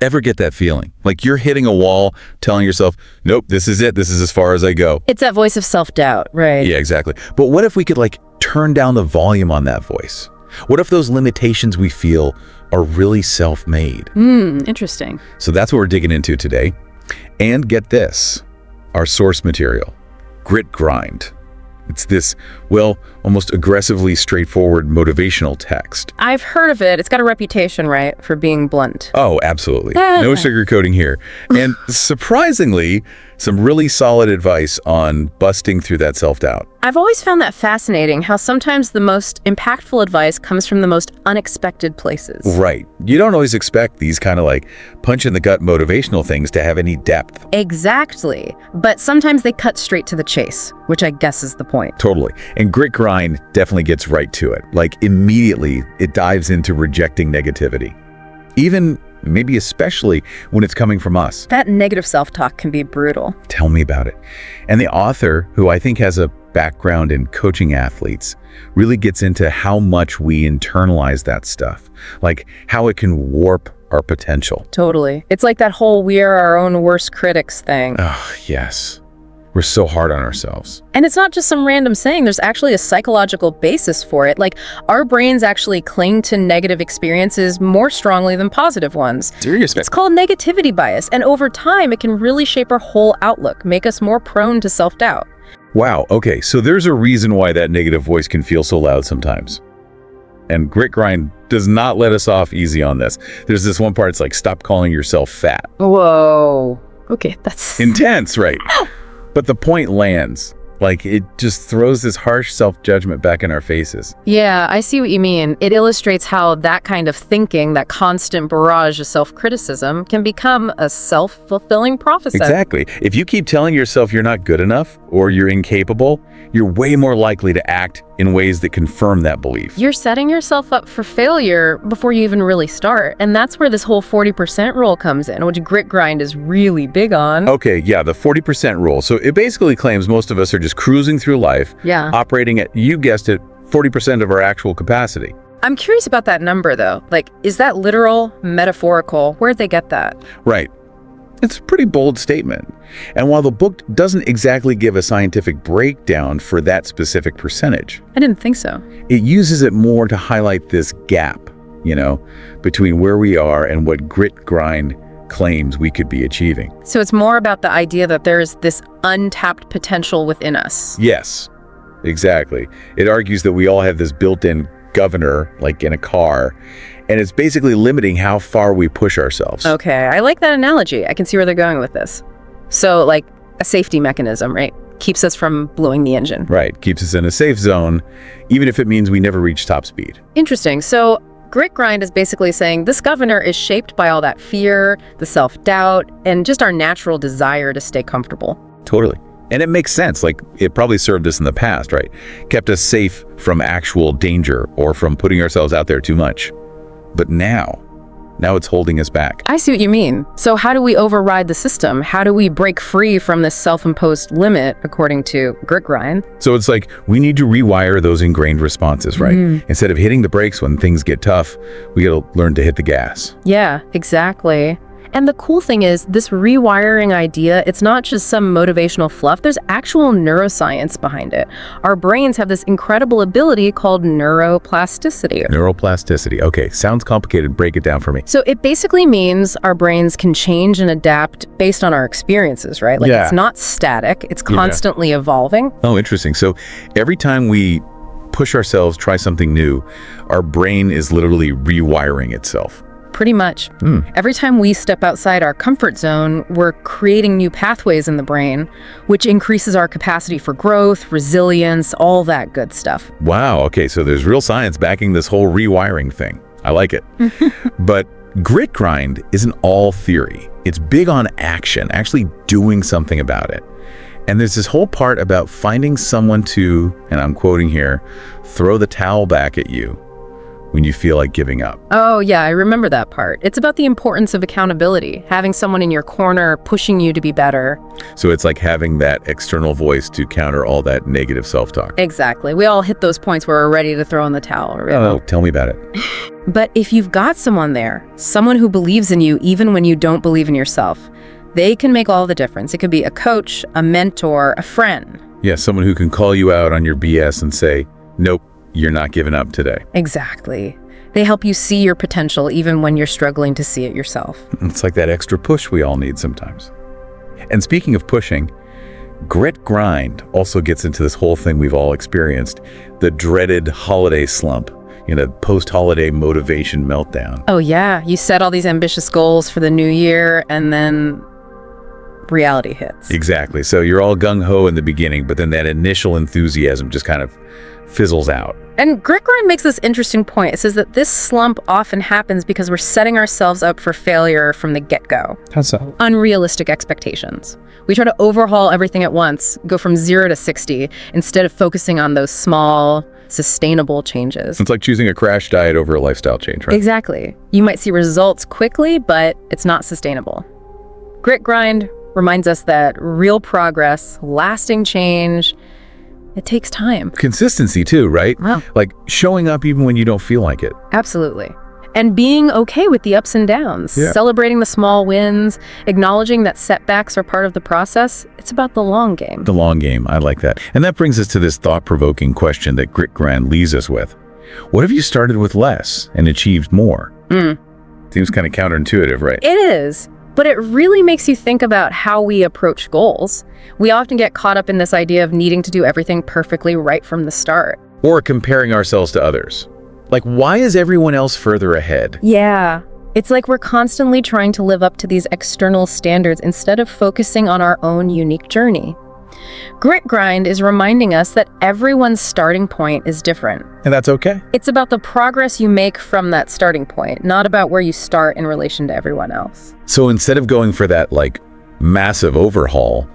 Ever get that feeling? Like you're hitting a wall, telling yourself, nope, this is it. This is as far as I go. It's that voice of self-doubt, right? Yeah, exactly. But what if we could like turn down the volume on that voice? What if those limitations we feel are really self-made? Interesting. So that's what we're digging into today. And get this, our source material, Grit Grind. It's this, well, almost aggressively straightforward motivational text. I've heard of it. It's got a reputation, right, for being blunt. Oh, absolutely. No sugarcoating here. And surprisingly, some really solid advice on busting through that self-doubt. I've always found that fascinating, how sometimes the most impactful advice comes from the most unexpected places. Right. You don't always expect these kind of like punch-in-the-gut motivational things to have any depth. Exactly. But sometimes they cut straight to the chase, which I guess is the point. Totally. And Grit Grind definitely gets right to it. Like immediately, it dives into rejecting negativity. Even maybe especially when it's coming from us. That negative self-talk can be brutal. Tell me about it. And the author, who I think has a background in coaching athletes, really gets into how much we internalize that stuff, like how it can warp our potential. Totally. It's like that whole we are our own worst critics thing. Oh, yes. We're so hard on ourselves. And it's not just some random saying. There's actually a psychological basis for it. Like, our brains actually cling to negative experiences more strongly than positive ones. Seriously? It's called negativity bias. And over time, it can really shape our whole outlook, make us more prone to self-doubt. Wow. Okay. So there's a reason why that negative voice can feel so loud sometimes. And Grit Grind does not let us off easy on this. There's this one part, it's like, stop calling yourself fat. Whoa. Okay, that's intense, right? But the point lands. Like, it just throws this harsh self-judgment back in our faces. Yeah, I see what you mean. It illustrates how that kind of thinking, that constant barrage of self-criticism, can become a self-fulfilling prophecy. Exactly. If you keep telling yourself you're not good enough or you're incapable, you're way more likely to act in ways that confirm that belief. You're setting yourself up for failure before you even really start. And that's where this whole 40% rule comes in, which Grit Grind is really big on. Okay, yeah, the 40% rule. So it basically claims most of us are just cruising through life, operating at, you guessed it, 40% of our actual capacity. I'm curious about that number, though. Like, is that literal, metaphorical? Where'd they get that? Right. It's a pretty bold statement. And while the book doesn't exactly give a scientific breakdown for that specific percentage, I didn't think so. It uses it more to highlight this gap, between where we are and what Grit Grind claims we could be achieving. So it's more about the idea that there's this untapped potential within us. Yes, exactly. It argues that we all have this built-in governor, like in a car, and it's basically limiting how far we push ourselves. Okay, I like that analogy. I can see where they're going with this. So, like a safety mechanism, right? Keeps us from blowing the engine. Right, keeps us in a safe zone, even if it means we never reach top speed. Interesting. So Grit Grind is basically saying this governor is shaped by all that fear, the self-doubt, and just our natural desire to stay comfortable. Totally. And it makes sense. Like, it probably served us in the past, right? Kept us safe from actual danger or from putting ourselves out there too much. But now it's holding us back. I see what you mean. So how do we override the system? How do we break free from this self-imposed limit, according to Grit Grind? So it's like we need to rewire those ingrained responses, right? Instead of hitting the brakes when things get tough, we gotta learn to hit the gas. Yeah, exactly. And the cool thing is, this rewiring idea, it's not just some motivational fluff. There's actual neuroscience behind it. Our brains have this incredible ability called neuroplasticity. Neuroplasticity. Okay, sounds complicated. Break it down for me. So it basically means our brains can change and adapt based on our experiences, right? Like, it's not static. It's constantly evolving. Oh, interesting. So every time we push ourselves, try something new, our brain is literally rewiring itself. Pretty much. Every time we step outside our comfort zone, we're creating new pathways in the brain, which increases our capacity for growth, resilience, all that good stuff. Wow. Okay, so there's real science backing this whole rewiring thing. I like it. But Grit Grind isn't all theory. It's big on action, actually doing something about it. And there's this whole part about finding someone to, and I'm quoting here, throw the towel back at you when you feel like giving up. Oh, yeah, I remember that part. It's about the importance of accountability, having someone in your corner pushing you to be better. So it's like having that external voice to counter all that negative self-talk. Exactly. We all hit those points where we're ready to throw in the towel. Right? Oh, tell me about it. But if you've got someone there, someone who believes in you even when you don't believe in yourself, they can make all the difference. It could be a coach, a mentor, a friend. Yeah, someone who can call you out on your BS and say, nope, you're not giving up today. Exactly. They help you see your potential even when you're struggling to see it yourself. It's like that extra push we all need sometimes. And speaking of pushing, grit grind also gets into this whole thing we've all experienced, the dreaded holiday slump, post-holiday motivation meltdown. Oh yeah, you set all these ambitious goals for the new year and then reality hits. Exactly. So you're all gung-ho in the beginning, but then that initial enthusiasm just kind of fizzles out. And Grit Grind makes this interesting point. It says that this slump often happens because we're setting ourselves up for failure from the get-go. How so? Unrealistic expectations. We try to overhaul everything at once, go from 0 to 60, instead of focusing on those small, sustainable changes. It's like choosing a crash diet over a lifestyle change, right? Exactly. You might see results quickly, but it's not sustainable. Grit Grind reminds us that real progress, lasting change, it takes time. Consistency too, right? Wow. Like showing up even when you don't feel like it. Absolutely. And being okay with the ups and downs, Yeah. celebrating the small wins, acknowledging that setbacks are part of the process. It's about the long game. The long game, I like that. And that brings us to this thought-provoking question that Grit Grind leaves us with. What if you started with less and achieved more? Seems kind of counterintuitive, right? It is, but it really makes you think about how we approach goals. We often get caught up in this idea of needing to do everything perfectly right from the start. Or comparing ourselves to others. Like, why is everyone else further ahead? Yeah. It's like we're constantly trying to live up to these external standards instead of focusing on our own unique journey. Grit Grind is reminding us that everyone's starting point is different. And that's okay. It's about the progress you make from that starting point, not about where you start in relation to everyone else. So instead of going for that, massive overhaul,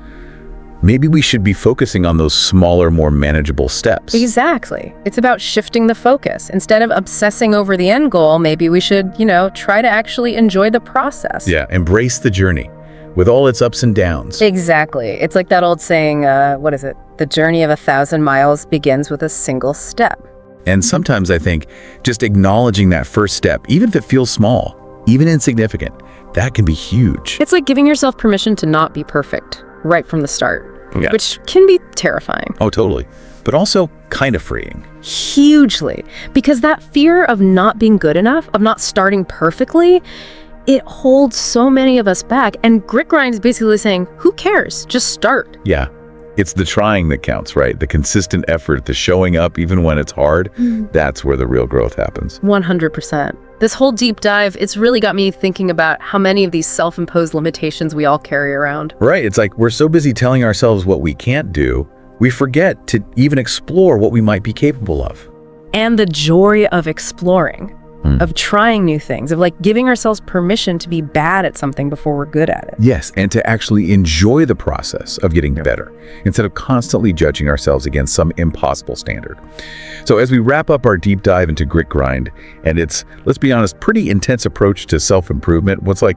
maybe we should be focusing on those smaller, more manageable steps. Exactly. It's about shifting the focus. Instead of obsessing over the end goal, maybe we should, try to actually enjoy the process. Yeah, embrace the journey with all its ups and downs. Exactly. It's like that old saying, what is it? The journey of 1,000 miles begins with a single step. And sometimes I think just acknowledging that first step, even if it feels small, even insignificant, that can be huge. It's like giving yourself permission to not be perfect right from the start, Yeah. which can be terrifying. Oh, totally. But also kind of freeing. Hugely. Because that fear of not being good enough, of not starting perfectly, it holds so many of us back. And Grit Grind is basically saying, who cares? Just start. Yeah. It's the trying that counts, right? The consistent effort, the showing up even when it's hard, that's where the real growth happens. 100%. This whole deep dive, it's really got me thinking about how many of these self-imposed limitations we all carry around. Right. It's like we're so busy telling ourselves what we can't do, we forget to even explore what we might be capable of. And the joy of exploring, of trying new things, of giving ourselves permission to be bad at something before we're good at it. Yes, and to actually enjoy the process of getting better instead of constantly judging ourselves against some impossible standard. So as we wrap up our deep dive into Grit Grind and its, let's be honest, pretty intense approach to self-improvement, what's the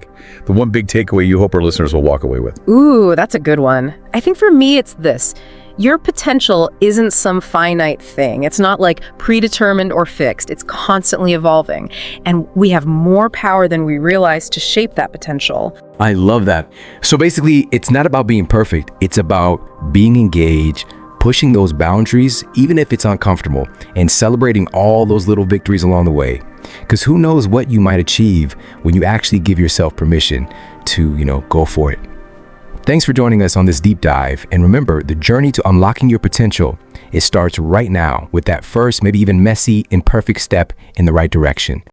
one big takeaway you hope our listeners will walk away with? Ooh, that's a good one. I think for me, it's this. Your potential isn't some finite thing. It's not predetermined or fixed. It's constantly evolving. And we have more power than we realize to shape that potential. I love that. So basically, it's not about being perfect. It's about being engaged, pushing those boundaries, even if it's uncomfortable, and celebrating all those little victories along the way. Because who knows what you might achieve when you actually give yourself permission to, go for it. Thanks for joining us on this deep dive. And remember, the journey to unlocking your potential, it starts right now with that first, maybe even messy, imperfect step in the right direction.